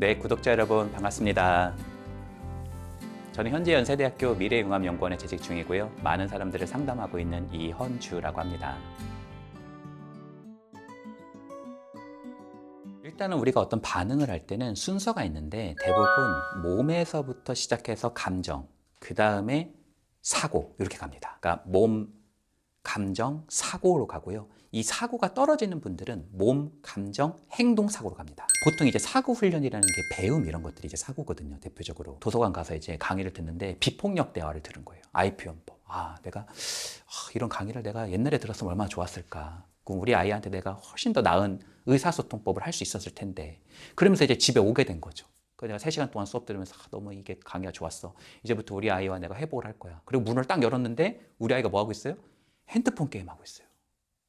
네, 구독자 여러분 반갑습니다. 저는 현재 연세대학교 미래융합연구원에 재직 중이고요. 많은 사람들을 상담하고 있는 이헌주라고 합니다. 일단은 우리가 어떤 반응을 할 때는 순서가 있는데 대부분 몸에서부터 시작해서 감정, 그 다음에 사고 이렇게 갑니다. 그러니까 몸, 감정, 사고로 가고요. 이 사고가 떨어지는 분들은 몸, 감정, 행동 사고로 갑니다. 보통 이제 사고 훈련이라는 게 배움 이런 것들이 이제 사고거든요. 대표적으로 도서관 가서 이제 강의를 듣는데 비폭력 대화를 들은 거예요. IP용법. 내가 이런 강의를 내가 옛날에 들었으면 얼마나 좋았을까. 그럼 우리 아이한테 내가 훨씬 더 나은 의사소통법을 할 수 있었을 텐데. 그러면서 이제 집에 오게 된 거죠. 그래서 내가 3시간 동안 수업 들으면서 너무 이게 강의가 좋았어. 이제부터 우리 아이와 내가 회복을 할 거야. 그리고 문을 딱 열었는데 우리 아이가 뭐 하고 있어요? 핸드폰 게임하고 있어요.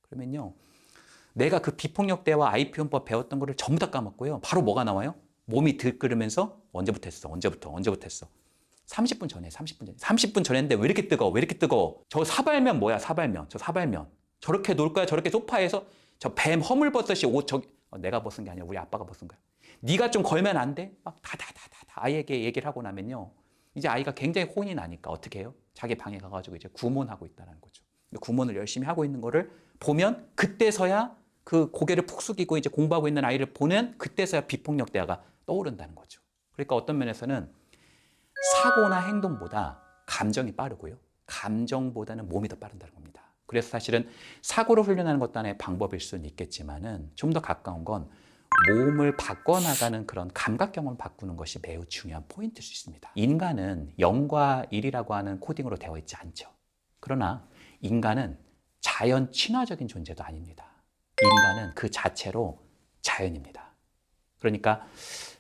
그러면요, 내가 그 비폭력 대화 IP용법 배웠던 거를 전부 다 까먹고요. 바로 뭐가 나와요? 몸이 들끓으면서 언제부터 했어? 언제부터 했어? 30분 전에 30분 전에 했는데 왜 이렇게 뜨거워? 왜 이렇게 뜨거워? 저 사발면 뭐야? 사발면. 저 사발면. 저렇게 놀 거야? 저렇게 소파에서 저 뱀 허물벗듯이 옷 내가 벗은 게 아니라 우리 아빠가 벗은 거야. 네가 좀 걸면 안 돼? 막 아이에게 얘기를 하고 나면요, 이제 아이가 굉장히 혼이 나니까 어떻게 해요? 자기 방에 가가지고 이제 구몬하고 있다는 거죠. 구몬을 열심히 하고 있는 거를 보면 그때서야 그 고개를 푹 숙이고 이제 공부하고 있는 아이를 보는 그때서야 비폭력 대화가 떠오른다는 거죠. 그러니까 어떤 면에서는 사고나 행동보다 감정이 빠르고요. 감정보다는 몸이 더 빠른다는 겁니다. 그래서 사실은 사고를 훈련하는 것도 하나의 방법일 수는 있겠지만은 좀 더 가까운 건 몸을 바꿔나가는 그런 감각 경험을 바꾸는 것이 매우 중요한 포인트일 수 있습니다. 인간은 0과 1이라고 하는 코딩으로 되어 있지 않죠. 그러나 인간은 자연 친화적인 존재도 아닙니다. 인간은 그 자체로 자연입니다. 그러니까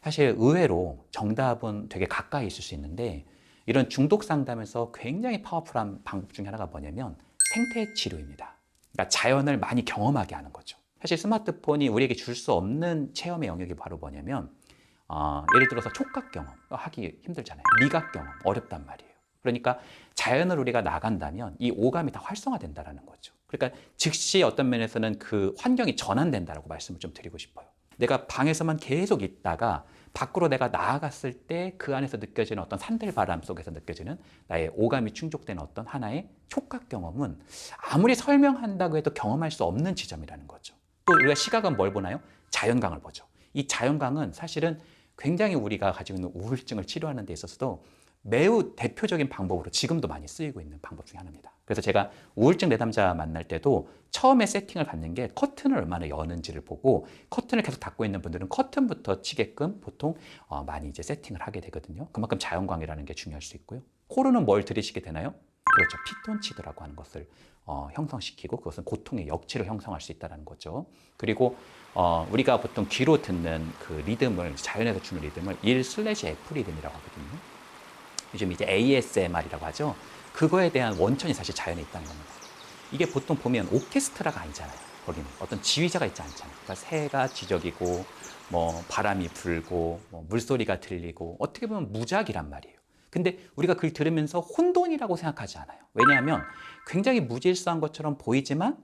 사실 의외로 정답은 되게 가까이 있을 수 있는데 이런 중독 상담에서 굉장히 파워풀한 방법 중에 하나가 뭐냐면 생태 치료입니다. 그러니까 자연을 많이 경험하게 하는 거죠. 사실 스마트폰이 우리에게 줄 수 없는 체험의 영역이 바로 뭐냐면 예를 들어서 촉각 경험 하기 힘들잖아요. 미각 경험 어렵단 말이에요. 그러니까 자연을 우리가 나간다면 이 오감이 다 활성화된다는 거죠. 그러니까 즉시 어떤 면에서는 그 환경이 전환된다고 말씀을 좀 드리고 싶어요. 내가 방에서만 계속 있다가 밖으로 내가 나아갔을 때 그 안에서 느껴지는 어떤 산들바람 속에서 느껴지는 나의 오감이 충족되는 어떤 하나의 촉각 경험은 아무리 설명한다고 해도 경험할 수 없는 지점이라는 거죠. 또 우리가 시각은 뭘 보나요? 자연광을 보죠. 이 자연광은 사실은 굉장히 우리가 가지고 있는 우울증을 치료하는 데 있어서도 매우 대표적인 방법으로 지금도 많이 쓰이고 있는 방법 중에 하나입니다. 그래서 제가 우울증 내담자 만날 때도 처음에 세팅을 받는 게 커튼을 얼마나 여는지를 보고 커튼을 계속 닫고 있는 분들은 커튼부터 치게끔 보통 많이 이제 세팅을 하게 되거든요. 그만큼 자연광이라는 게 중요할 수 있고요. 코로는 뭘 들이시게 되나요? 그렇죠. 피톤치드라고 하는 것을 형성시키고 그것은 고통의 역치를 형성할 수 있다는 거죠. 그리고 우리가 보통 귀로 듣는 그 리듬을 자연에서 주는 리듬을 1/F 리듬이라고 하거든요. 요즘 이제 ASMR이라고 하죠. 그거에 대한 원천이 사실 자연에 있다는 겁니다. 이게 보통 보면 오케스트라가 아니잖아요. 거기는 어떤 지휘자가 있지 않잖아요. 그러니까 새가 지저귀고 뭐 바람이 불고 뭐 물소리가 들리고 어떻게 보면 무작이란 말이에요. 근데 우리가 그걸 들으면서 혼돈이라고 생각하지 않아요. 왜냐하면 굉장히 무질서한 것처럼 보이지만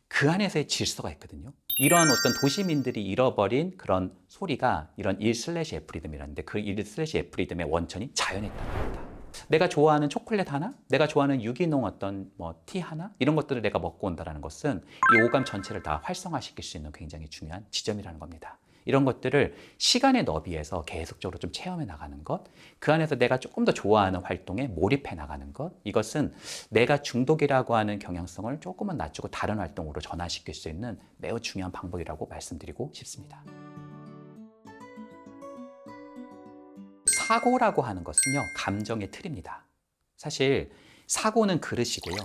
그 안에서의 질서가 있거든요. 이런 어떤 도시민들이 잃어버린 그런 소리가 이런 1/F 리듬이라는데 그 1/F 리듬의 원천이 자연에 있다는 겁니다. 내가 좋아하는 초콜릿 하나, 내가 좋아하는 유기농 어떤 뭐 티 하나 이런 것들을 내가 먹고 온다는 것은 이 오감 전체를 다 활성화시킬 수 있는 굉장히 중요한 지점이라는 겁니다. 이런 것들을 시간의 너비에서 계속적으로 좀 체험해 나가는 것, 그 안에서 내가 조금 더 좋아하는 활동에 몰입해 나가는 것, 이것은 내가 중독이라고 하는 경향성을 조금은 낮추고 다른 활동으로 전환시킬 수 있는 매우 중요한 방법이라고 말씀드리고 싶습니다. 사고라고 하는 것은요, 감정의 틀입니다. 사실 사고는 그릇이고요,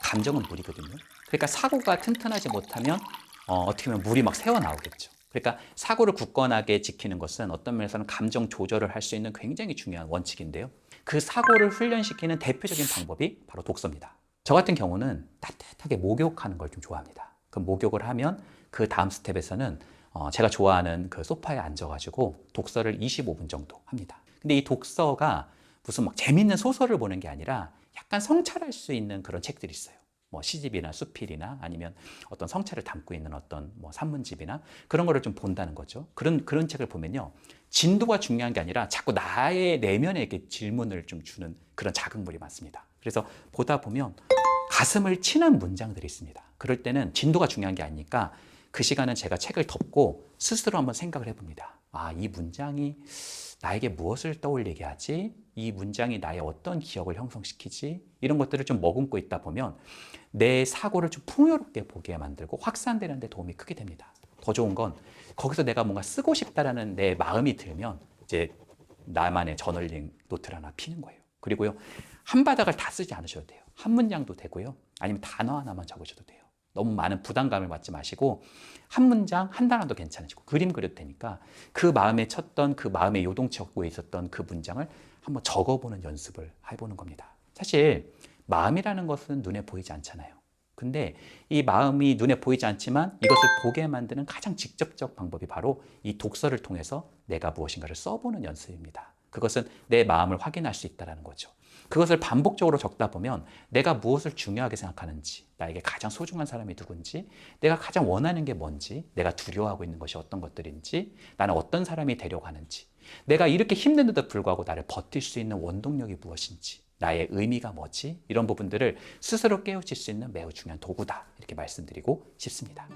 감정은 물이거든요. 그러니까 사고가 튼튼하지 못하면 어떻게 보면 물이 막 새어나오겠죠. 그러니까 사고를 굳건하게 지키는 것은 어떤 면에서는 감정 조절을 할 수 있는 굉장히 중요한 원칙인데요. 그 사고를 훈련시키는 대표적인 방법이 바로 독서입니다. 저 같은 경우는 따뜻하게 목욕하는 걸 좀 좋아합니다. 그 목욕을 하면 그 다음 스텝에서는 제가 좋아하는 그 소파에 앉아가지고 독서를 25분 정도 합니다. 근데 이 독서가 무슨 막 재밌는 소설을 보는 게 아니라 약간 성찰할 수 있는 그런 책들이 있어요. 뭐 시집이나 수필이나 아니면 어떤 성찰을 담고 있는 어떤 뭐 산문집이나 그런 거를 좀 본다는 거죠. 그런 책을 보면요, 진도가 중요한 게 아니라 자꾸 나의 내면에 이렇게 질문을 좀 주는 그런 자극물이 많습니다. 그래서 보다 보면 가슴을 치는 문장들이 있습니다. 그럴 때는 진도가 중요한 게 아니니까 그 시간은 제가 책을 덮고 스스로 한번 생각을 해봅니다. 아, 이 문장이 나에게 무엇을 떠올리게 하지? 이 문장이 나의 어떤 기억을 형성시키지? 이런 것들을 좀 머금고 있다 보면 내 사고를 좀 풍요롭게 보게 만들고 확산되는 데 도움이 크게 됩니다. 더 좋은 건 거기서 내가 뭔가 쓰고 싶다라는 내 마음이 들면 이제 나만의 저널링 노트를 하나 피는 거예요. 그리고요, 한 바닥을 다 쓰지 않으셔도 돼요. 한 문장도 되고요. 아니면 단어 하나만 적으셔도 돼요. 너무 많은 부담감을 받지 마시고 한 문장, 한 단어도 괜찮으시고 그림 그려도 되니까 그 마음에 쳤던 그 마음의 요동치에 있었던 그 문장을 한번 적어보는 연습을 해보는 겁니다. 사실 마음이라는 것은 눈에 보이지 않잖아요. 근데 이 마음이 눈에 보이지 않지만 이것을 보게 만드는 가장 직접적 방법이 바로 이 독서를 통해서 내가 무엇인가를 써보는 연습입니다. 그것은 내 마음을 확인할 수 있다는 거죠. 그것을 반복적으로 적다 보면 내가 무엇을 중요하게 생각하는지, 나에게 가장 소중한 사람이 누군지, 내가 가장 원하는 게 뭔지, 내가 두려워하고 있는 것이 어떤 것들인지, 나는 어떤 사람이 되려고 하는지, 내가 이렇게 힘든데도 불구하고 나를 버틸 수 있는 원동력이 무엇인지, 나의 의미가 뭐지? 이런 부분들을 스스로 깨우칠 수 있는 매우 중요한 도구다. 이렇게 말씀드리고 싶습니다.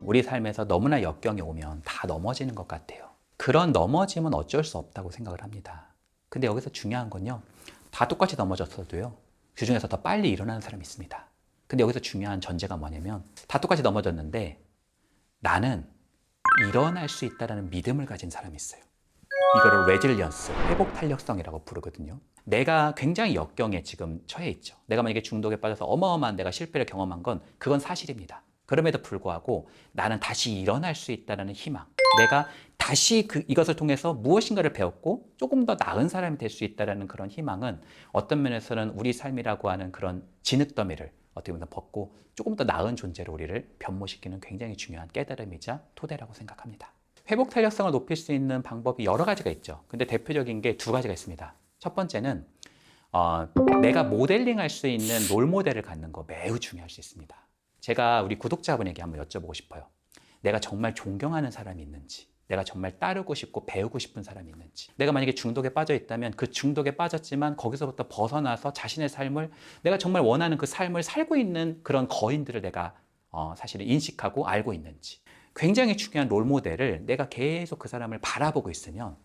우리 삶에서 너무나 역경이 오면 다 넘어지는 것 같아요. 그런 넘어짐은 어쩔 수 없다고 생각을 합니다. 근데 여기서 중요한 건요, 다 똑같이 넘어졌어도요, 그 중에서 더 빨리 일어나는 사람이 있습니다. 근데 여기서 중요한 전제가 뭐냐면 다 똑같이 넘어졌는데 나는 일어날 수 있다는 믿음을 가진 사람이 있어요. 이거를 레질리언스, 회복 탄력성이라고 부르거든요. 내가 굉장히 역경에 지금 처해 있죠. 내가 만약에 중독에 빠져서 어마어마한 내가 실패를 경험한 건 그건 사실입니다. 그럼에도 불구하고 나는 다시 일어날 수 있다는 희망, 내가 다시 이것을 통해서 무엇인가를 배웠고 조금 더 나은 사람이 될 수 있다는 그런 희망은 어떤 면에서는 우리 삶이라고 하는 그런 진흙더미를 어떻게 보면 벗고 조금 더 나은 존재로 우리를 변모시키는 굉장히 중요한 깨달음이자 토대라고 생각합니다. 회복 탄력성을 높일 수 있는 방법이 여러 가지가 있죠. 근데 대표적인 게 두 가지가 있습니다. 첫 번째는 내가 모델링할 수 있는 롤 모델을 갖는 거 매우 중요할 수 있습니다. 제가 우리 구독자분에게 한번 여쭤보고 싶어요. 내가 정말 존경하는 사람이 있는지, 내가 정말 따르고 싶고 배우고 싶은 사람이 있는지, 내가 만약에 중독에 빠져 있다면 그 중독에 빠졌지만 거기서부터 벗어나서 자신의 삶을, 내가 정말 원하는 그 삶을 살고 있는 그런 거인들을 내가 사실은 인식하고 알고 있는지, 굉장히 중요한 롤 모델을 내가 계속 그 사람을 바라보고 있으면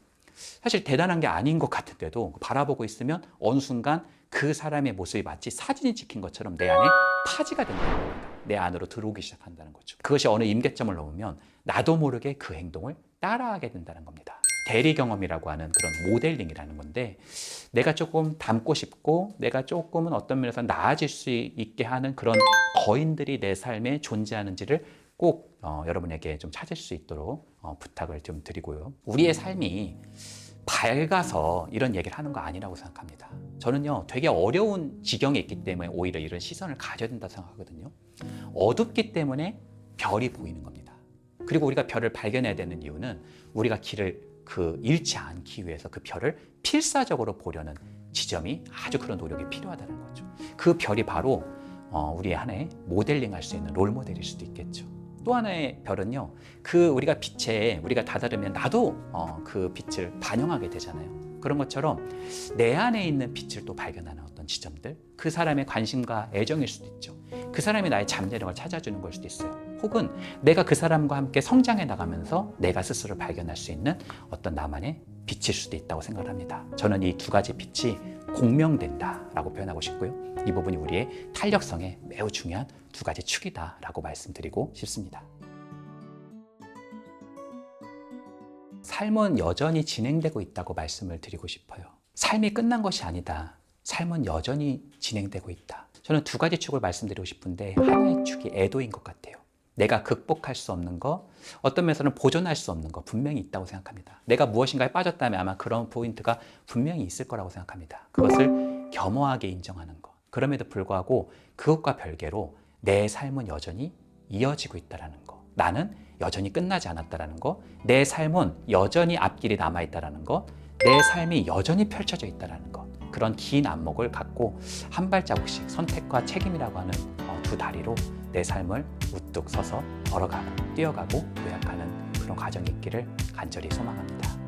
사실 대단한 게 아닌 것 같은데도 바라보고 있으면 어느 순간 그 사람의 모습이 마치 사진이 찍힌 것처럼 내 안에 파지가 된다는 겁니다. 내 안으로 들어오기 시작한다는 거죠. 그것이 어느 임계점을 넘으면 나도 모르게 그 행동을 따라하게 된다는 겁니다. 대리 경험이라고 하는 그런 모델링이라는 건데, 내가 조금 닮고 싶고 내가 조금은 어떤 면에서 나아질 수 있게 하는 그런 거인들이 내 삶에 존재하는지를 꼭 여러분에게 좀 찾을 수 있도록 부탁을 좀 드리고요. 우리의 삶이 밝아서 이런 얘기를 하는 거 아니라고 생각합니다. 저는요, 되게 어려운 지경에 있기 때문에 오히려 이런 시선을 가져야 된다고 생각하거든요. 어둡기 때문에 별이 보이는 겁니다. 그리고 우리가 별을 발견해야 되는 이유는 우리가 길을 잃지 않기 위해서 그 별을 필사적으로 보려는 지점이 아주 그런 노력이 필요하다는 거죠. 그 별이 바로 우리 안에 모델링할 수 있는 롤 모델일 수도 있겠죠. 또 하나의 별은요, 우리가 빛에 우리가 다다르면 나도 그 빛을 반영하게 되잖아요. 그런 것처럼 내 안에 있는 빛을 또 발견하는 어떤 지점들, 그 사람의 관심과 애정일 수도 있죠. 그 사람이 나의 잠재력을 찾아주는 걸 수도 있어요. 혹은 내가 그 사람과 함께 성장해 나가면서 내가 스스로 발견할 수 있는 어떤 나만의 빛일 수도 있다고 생각을 합니다. 저는 이 두 가지 빛이 공명된다라고 표현하고 싶고요. 이 부분이 우리의 탄력성에 매우 중요한 두 가지 축이다라고 말씀드리고 싶습니다. 삶은 여전히 진행되고 있다고 말씀을 드리고 싶어요. 삶이 끝난 것이 아니다. 삶은 여전히 진행되고 있다. 저는 두 가지 축을 말씀드리고 싶은데, 하나의 축이 애도인 것 같아요. 내가 극복할 수 없는 거, 어떤 면에서는 보존할 수 없는 거 분명히 있다고 생각합니다. 내가 무엇인가에 빠졌다면 아마 그런 포인트가 분명히 있을 거라고 생각합니다. 그것을 겸허하게 인정하는 것. 그럼에도 불구하고 그것과 별개로 내 삶은 여전히 이어지고 있다는 거. 나는 여전히 끝나지 않았다는 거. 내 삶은 여전히 앞길이 남아있다는 거. 내 삶이 여전히 펼쳐져 있다는 것. 그런 긴 안목을 갖고 한 발자국씩 선택과 책임이라고 하는 두 다리로 내 삶을 우뚝 서서 걸어가고 뛰어가고 도약하는 그런 과정이 있기를 간절히 소망합니다.